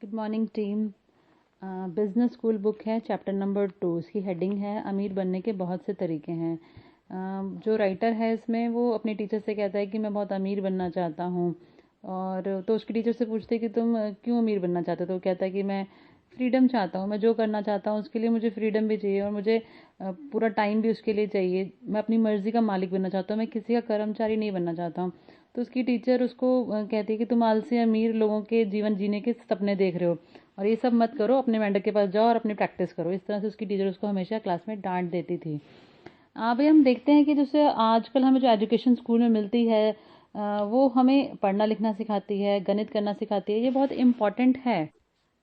Good morning team. Business school book है, chapter number 2। इसकी heading है अमीर बनने के बहुत से तरीके हैं। जो राइटर है इसमें वो अपने टीचर से कहता है कि मैं बहुत अमीर बनना चाहता हूँ। और तो उसके टीचर से पूछते हैं कि तुम क्यों अमीर बनना चाहते हो। तो वो कहता है कि मैं फ्रीडम चाहता हूँ, मैं जो करना चाहता हूँ उसके लिए मुझे फ्रीडम भी चाहिए और मुझे पूरा टाइम भी उसके लिए चाहिए। मैं अपनी मर्जी का मालिक बनना चाहता हूँ, मैं किसी का कर्मचारी नहीं बनना चाहता हूँ। तो उसकी टीचर उसको कहती है कि तुम आलसी अमीर लोगों के जीवन जीने के सपने देख रहे हो और ये सब मत करो, अपने मेंटर के पास जाओ और अपनी प्रैक्टिस करो। इस तरह से उसकी टीचर उसको हमेशा क्लास में डांट देती थी। अभी हम देखते हैं कि जैसे आजकल हमें जो एजुकेशन स्कूल में मिलती है वो हमें पढ़ना लिखना सिखाती है, गणित करना सिखाती है। ये बहुत इम्पॉर्टेंट है,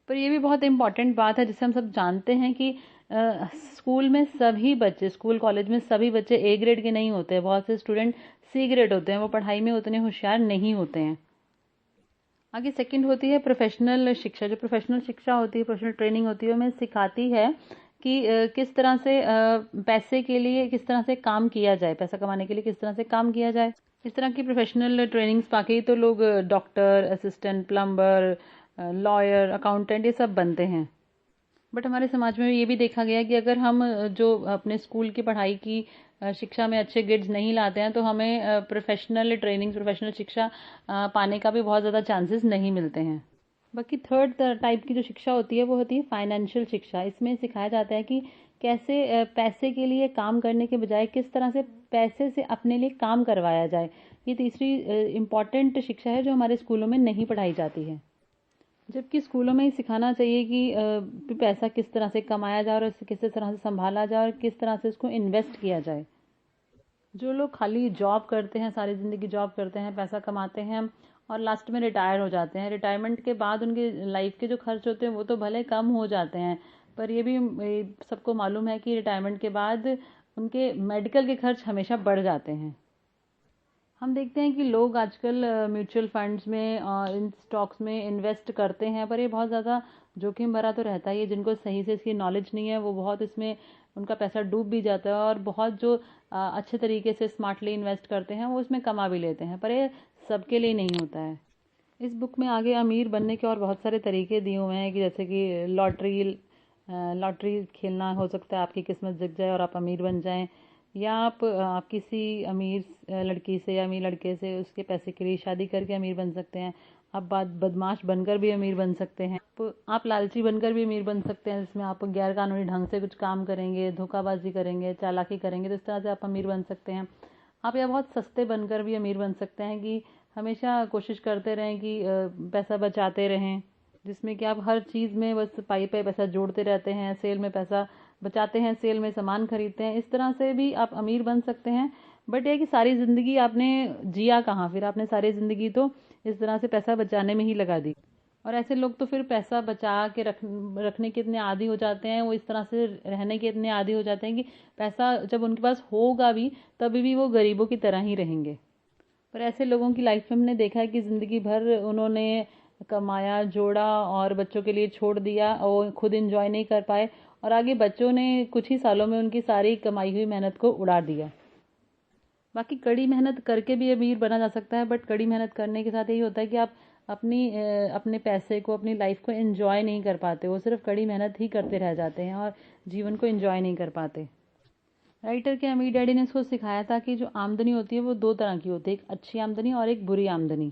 पर ये भी बहुत इम्पॉर्टेंट बात है जिसे हम सब जानते हैं कि स्कूल में सभी बच्चे, स्कूल कॉलेज में सभी बच्चे ए ग्रेड के नहीं होते हैं। बहुत से स्टूडेंट सी ग्रेड होते हैं, वो पढ़ाई में उतने होशियार नहीं होते हैं। आगे सेकंड होती है प्रोफेशनल शिक्षा। जो प्रोफेशनल शिक्षा होती है, प्रोफेशनल ट्रेनिंग होती है, वो हमें सिखाती है कि किस तरह से पैसे के लिए किस तरह से काम किया जाए, पैसा कमाने के लिए किस तरह से काम किया जाए। इस तरह की प्रोफेशनल ट्रेनिंग्स पाके ही तो लोग doctor, assistant, plumber, lawyer, accountant ये सब बनते हैं। बट हमारे समाज में ये भी देखा गया कि अगर हम जो अपने स्कूल की पढ़ाई की शिक्षा में अच्छे ग्रेड्स नहीं लाते हैं तो हमें प्रोफेशनल ट्रेनिंग, प्रोफेशनल शिक्षा पाने का भी बहुत ज़्यादा चांसेस नहीं मिलते हैं। बाकी थर्ड टाइप की जो शिक्षा होती है वो होती है फाइनेंशियल शिक्षा। इसमें सिखाया जाता है कि कैसे पैसे के लिए काम करने के बजाय किस तरह से पैसे से अपने लिए काम करवाया जाए। ये तीसरी इम्पॉर्टेंट शिक्षा है जो हमारे स्कूलों में नहीं पढ़ाई जाती है, जबकि स्कूलों में ही सिखाना चाहिए कि पैसा किस तरह से कमाया जाए और इसे किस तरह से संभाला जाए और किस तरह से इसको इन्वेस्ट किया जाए। जो लोग खाली जॉब करते हैं, सारी ज़िंदगी जॉब करते हैं, पैसा कमाते हैं और लास्ट में रिटायर हो जाते हैं, रिटायरमेंट के बाद उनके लाइफ के जो खर्च होते हैं वो तो भले कम हो जाते हैं, पर ये भी सबको मालूम है कि रिटायरमेंट के बाद उनके मेडिकल के खर्च हमेशा बढ़ जाते हैं। हम देखते हैं कि लोग आजकल म्यूचुअल फंड्स में इन स्टॉक्स में इन्वेस्ट करते हैं, पर ये बहुत ज़्यादा जोखिम भरा तो रहता ही है। जिनको सही से इसकी नॉलेज नहीं है वो बहुत इसमें उनका पैसा डूब भी जाता है और बहुत जो अच्छे तरीके से स्मार्टली इन्वेस्ट करते हैं वो इसमें कमा भी लेते हैं, पर ये सबके लिए नहीं होता है। इस बुक में आगे अमीर बनने के और बहुत सारे तरीके दिए हुए हैं कि जैसे कि लॉटरी खेलना, हो सकता है आपकी किस्मत जग जाए और आप अमीर बन जाएं, या आप किसी अमीर लड़की से या अमीर लड़के से उसके पैसे के लिए शादी करके अमीर बन सकते हैं। आप बदमाश बनकर भी अमीर बन सकते हैं। आप लालची बनकर भी अमीर बन सकते हैं, जिसमें आप गैर कानूनी ढंग से कुछ काम करेंगे, धोखाबाजी करेंगे, चालाकी करेंगे, तो इस तरह से आप अमीर बन सकते हैं। आप या बहुत सस्ते बनकर भी अमीर बन सकते हैं कि हमेशा कोशिश करते रहें कि पैसा बचाते रहें, जिसमें कि आप हर चीज़ में बस पाई पे पैसा जोड़ते रहते हैं, सेल में पैसा बचाते हैं, सेल में सामान खरीदते हैं। इस तरह से भी आप अमीर बन सकते हैं। बट ये कि सारी ज़िंदगी आपने जिया कहाँ, फिर आपने सारी ज़िंदगी तो इस तरह से पैसा बचाने में ही लगा दी। और ऐसे लोग तो फिर पैसा बचा के रखने के इतने आदी हो जाते हैं, वो इस तरह से रहने के इतने आदी हो जाते हैं कि पैसा जब उनके पास होगा भी तभी भी वो गरीबों की तरह ही रहेंगे। पर ऐसे लोगों की लाइफ में हमने देखा है कि ज़िंदगी भर उन्होंने कमाया, जोड़ा और बच्चों के लिए छोड़ दिया और खुद एंजॉय नहीं कर पाए, और आगे बच्चों ने कुछ ही सालों में उनकी सारी कमाई हुई मेहनत को उड़ा दिया। बाकी कड़ी मेहनत करके भी अमीर बना जा सकता है, बट कड़ी मेहनत करने के साथ यही होता है कि आप अपने पैसे को, अपनी लाइफ को एंजॉय नहीं कर पाते, वो सिर्फ कड़ी मेहनत ही करते रह जाते हैं और जीवन को एंजॉय नहीं कर पाते। राइटर के अमीर डैडी ने इसको सिखाया था कि जो आमदनी होती है वो दो तरह की होती है, एक अच्छी आमदनी और एक बुरी आमदनी।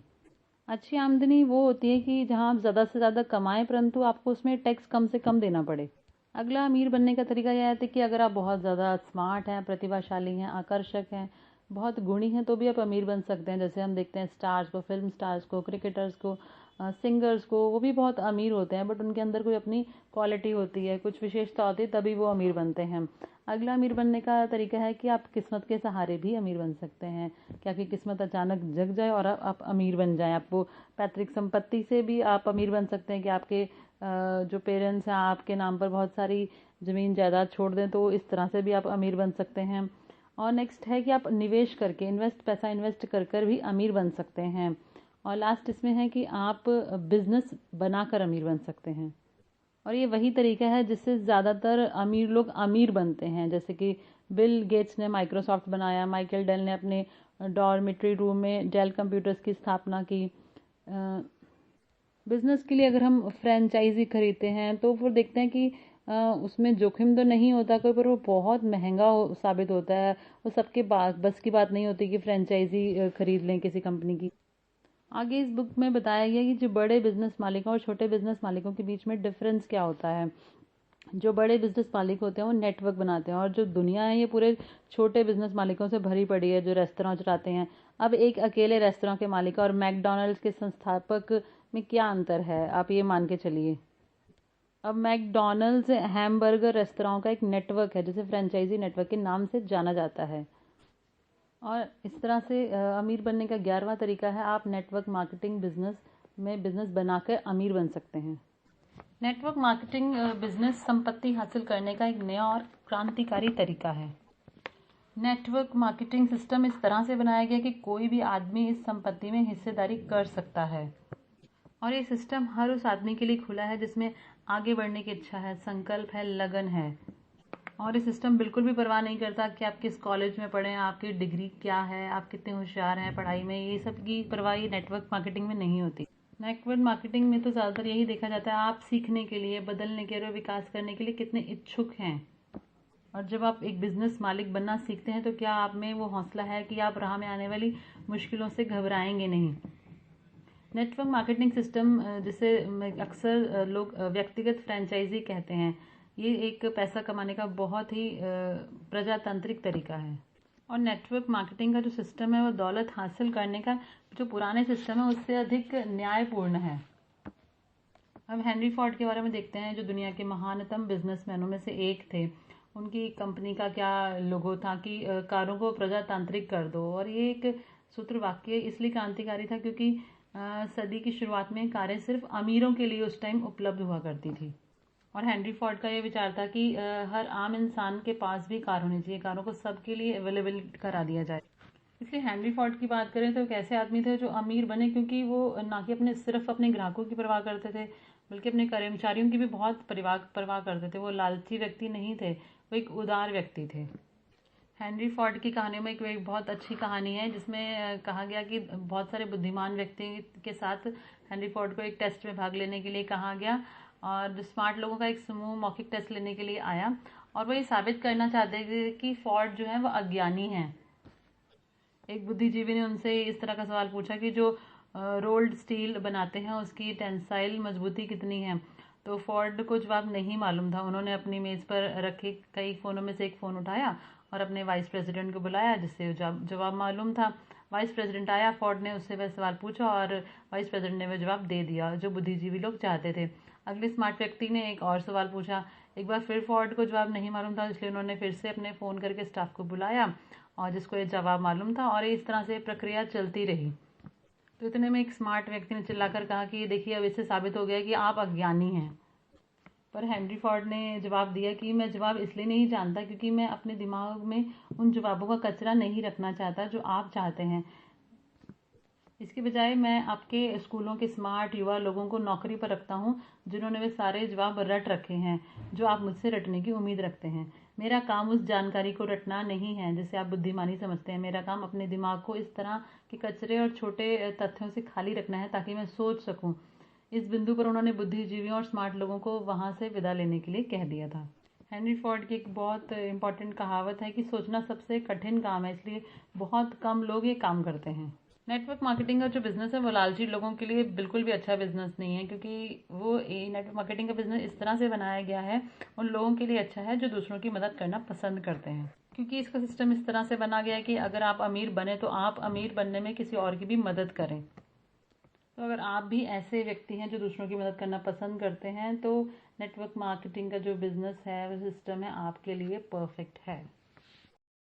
अच्छी आमदनी वो होती है कि जहाँ आप ज़्यादा से ज़्यादा कमाएं परंतु आपको उसमें टैक्स कम से कम देना पड़े। अगला अमीर बनने का तरीका यह है कि अगर आप बहुत ज़्यादा स्मार्ट हैं, प्रतिभाशाली हैं, आकर्षक हैं, बहुत गुणी हैं, तो भी आप अमीर बन सकते हैं। जैसे हम देखते हैं स्टार्स को, फिल्म स्टार्स को, क्रिकेटर्स को, सिंगर्स को, वो भी बहुत अमीर होते हैं बट उनके अंदर कोई अपनी क्वालिटी होती है, कुछ विशेषता होती है, तभी वो अमीर बनते हैं। अगला अमीर बनने का तरीका है कि आप किस्मत के सहारे भी अमीर बन सकते हैं, कि आपकी किस्मत अचानक जग जाए और आप अमीर बन जाएं। आपको पैतृक संपत्ति से भी आप अमीर बन सकते हैं कि आपके जो पेरेंट्स हैं आपके नाम पर बहुत सारी ज़मीन जायदाद छोड़ दें, तो इस तरह से भी आप अमीर बन सकते हैं। और नेक्स्ट है कि आप निवेश करके, पैसा इन्वेस्ट कर कर भी अमीर बन सकते हैं। और लास्ट इसमें है कि आप बिजनेस बनाकर अमीर बन सकते हैं। और ये वही तरीका है जिससे ज़्यादातर अमीर लोग अमीर बनते हैं। जैसे कि बिल गेट्स ने माइक्रोसॉफ्ट बनाया, माइकल डेल ने अपने डॉर्मिटरी रूम में डेल कंप्यूटर्स की स्थापना की। बिजनेस के लिए अगर हम फ्रेंचाइजी खरीदते हैं तो फिर देखते हैं कि उसमें जोखिम तो नहीं होता कोई, पर वो बहुत महंगा साबित होता है। वो सबके बस की बात नहीं होती कि फ्रेंचाइजी खरीद लें किसी कंपनी की। आगे इस बुक में बताया गया कि जो बड़े बिजनेस मालिकों और छोटे बिजनेस मालिकों के बीच में डिफरेंस क्या होता है। जो बड़े बिजनेस मालिक होते हैं वो नेटवर्क बनाते हैं, और जो दुनिया है ये पूरे छोटे बिजनेस मालिकों से भरी पड़ी है जो रेस्तरां चलाते हैं। अब एक अकेले रेस्तरां के मालिक और मैकडॉनल्ड्स के संस्थापक में क्या अंतर है, आप ये मान के चलिए। अब मैकडॉनल्ड्स हैमबर्गर रेस्तरां का एक नेटवर्क है जिसे फ्रेंचाइजी नेटवर्क के नाम से जाना जाता है। और इस तरह से अमीर बनने का 11वां तरीका है, आप नेटवर्क मार्केटिंग में बिजनेस बनाकर अमीर बन सकते हैं। नेटवर्क मार्केटिंग बिजनेस संपत्ति हासिल करने का एक नया और क्रांतिकारी तरीका है। नेटवर्क मार्केटिंग सिस्टम इस तरह से बनाया गया कि कोई भी आदमी इस संपत्ति में हिस्सेदारी कर सकता है, और ये सिस्टम हर उस आदमी के लिए खुला है जिसमें आगे बढ़ने की इच्छा है, संकल्प है, लगन है। और ये सिस्टम बिल्कुल भी परवाह नहीं करता कि आप किस कॉलेज में पढ़ें, आपकी डिग्री क्या है, आप कितने होशियार हैं पढ़ाई में, ये सब की परवाह ये नेटवर्क मार्केटिंग में नहीं होती। नेटवर्क मार्केटिंग में तो ज़्यादातर यही देखा जाता है आप सीखने के लिए, बदलने के लिए, विकास करने के लिए कितने इच्छुक हैं। और जब आप एक बिजनेस मालिक बनना सीखते हैं तो क्या आप में वो हौसला है कि आप राह में आने वाली मुश्किलों से घबराएंगे नहीं। नेटवर्क मार्केटिंग सिस्टम जिसे अक्सर लोग व्यक्तिगत फ्रेंचाइजी कहते हैं, ये एक पैसा कमाने का बहुत ही प्रजातांत्रिक तरीका है। और नेटवर्क मार्केटिंग का जो सिस्टम है वो दौलत हासिल करने का जो पुराने सिस्टम है उससे अधिक न्यायपूर्ण है। अब हेनरी फोर्ड के बारे में देखते हैं, जो दुनिया के महानतम बिजनेसमैनों में से एक थे। उनकी कंपनी का क्या लोगो था कि कारों को प्रजातांत्रिक कर दो, और ये एक सूत्र वाक्य इसलिए क्रांतिकारी था क्योंकि सदी की शुरुआत में कारें सिर्फ अमीरों के लिए उस टाइम उपलब्ध हुआ करती थी। और हेनरी फोर्ड का ये विचार था कि हर आम इंसान के पास भी कार होनी चाहिए, कारों को सबके लिए अवेलेबल करा दिया जाए। इसलिए हेनरी फोर्ड की बात करें तो कैसे आदमी थे जो अमीर बने, क्योंकि वो ना कि सिर्फ अपने ग्राहकों की परवाह करते थे बल्कि अपने कर्मचारियों की भी बहुत परवाह करते थे। वो लालची व्यक्ति नहीं थे, वो एक उदार व्यक्ति थे। हेनरी फोर्ड की कहानियों में एक बहुत अच्छी कहानी है जिसमें कहा गया कि बहुत सारे बुद्धिमान व्यक्ति के साथ हेनरी फोर्ड को एक टेस्ट में भाग लेने के लिए कहा गया, और स्मार्ट लोगों का एक समूह मौखिक टेस्ट लेने के लिए आया, और वो ये साबित करना चाहते थे कि फोर्ड जो है वो अज्ञानी है। एक बुद्धिजीवी ने उनसे इस तरह का सवाल पूछा कि जो रोल्ड स्टील बनाते हैं उसकी टेंसाइल मजबूती कितनी है। तो फोर्ड को जवाब नहीं मालूम था। उन्होंने अपनी मेज़ पर रखे कई फ़ोनों में से एक फ़ोन उठाया और अपने वाइस प्रेसिडेंट को बुलाया, जिससे जवाब मालूम था। वाइस प्रेसिडेंट आया, फोर्ड ने उससे वह सवाल पूछा और वाइस प्रेसिडेंट ने वह जवाब दे दिया जो बुद्धिजीवी लोग चाहते थे। अगले स्मार्ट व्यक्ति ने एक और सवाल पूछा। एक बार फिर फोर्ड को जवाब नहीं मालूम था, इसलिए उन्होंने फिर से अपने फ़ोन करके स्टाफ को बुलाया और जिसको ये जवाब मालूम था, और इस तरह से प्रक्रिया चलती रही। तो इतने में एक स्मार्ट व्यक्ति ने चिल्लाकर कहा कि देखिए, अब इससे साबित हो गया कि आप अज्ञानी हैं। पर हेनरी फोर्ड ने जवाब दिया कि मैं जवाब इसलिए नहीं जानता क्योंकि मैं अपने दिमाग में उन जवाबों का कचरा नहीं रखना चाहता जो आप चाहते हैं। इसके बजाय मैं आपके स्कूलों के स्मार्ट युवा लोगों को नौकरी पर रखता हूँ जिन्होंने वे सारे जवाब रट रखे हैं जो आप मुझसे रटने की उम्मीद रखते हैं। मेरा काम उस जानकारी को रटना नहीं है जिसे आप बुद्धिमानी समझते हैं। मेरा काम अपने दिमाग को इस तरह के कचरे और छोटे तथ्यों से खाली रखना है ताकि मैं सोच सकूं। इस बिंदु पर उन्होंने बुद्धिजीवियों और स्मार्ट लोगों को वहां से विदा लेने के लिए कह दिया था। हेनरी फोर्ड की एक बहुत इंपॉर्टेंट कहावत है कि सोचना सबसे कठिन काम है, इसलिए बहुत कम लोग ये काम करते हैं। नेटवर्क मार्केटिंग का जो बिजनेस है वो लालची लोगों के लिए बिल्कुल भी अच्छा बिजनेस नहीं है, क्योंकि वो नेटवर्क मार्केटिंग का बिजनेस इस तरह से बनाया गया है उन लोगों के लिए अच्छा है जो दूसरों की मदद करना पसंद करते हैं। क्योंकि इसका सिस्टम इस तरह से बना गया है कि अगर आप अमीर बने तो आप अमीर बनने में किसी और की भी मदद करें। तो अगर आप भी ऐसे व्यक्ति हैं जो दूसरों की मदद करना पसंद करते हैं तो नेटवर्क मार्केटिंग का जो बिजनेस है वो सिस्टम है आपके लिए परफेक्ट है।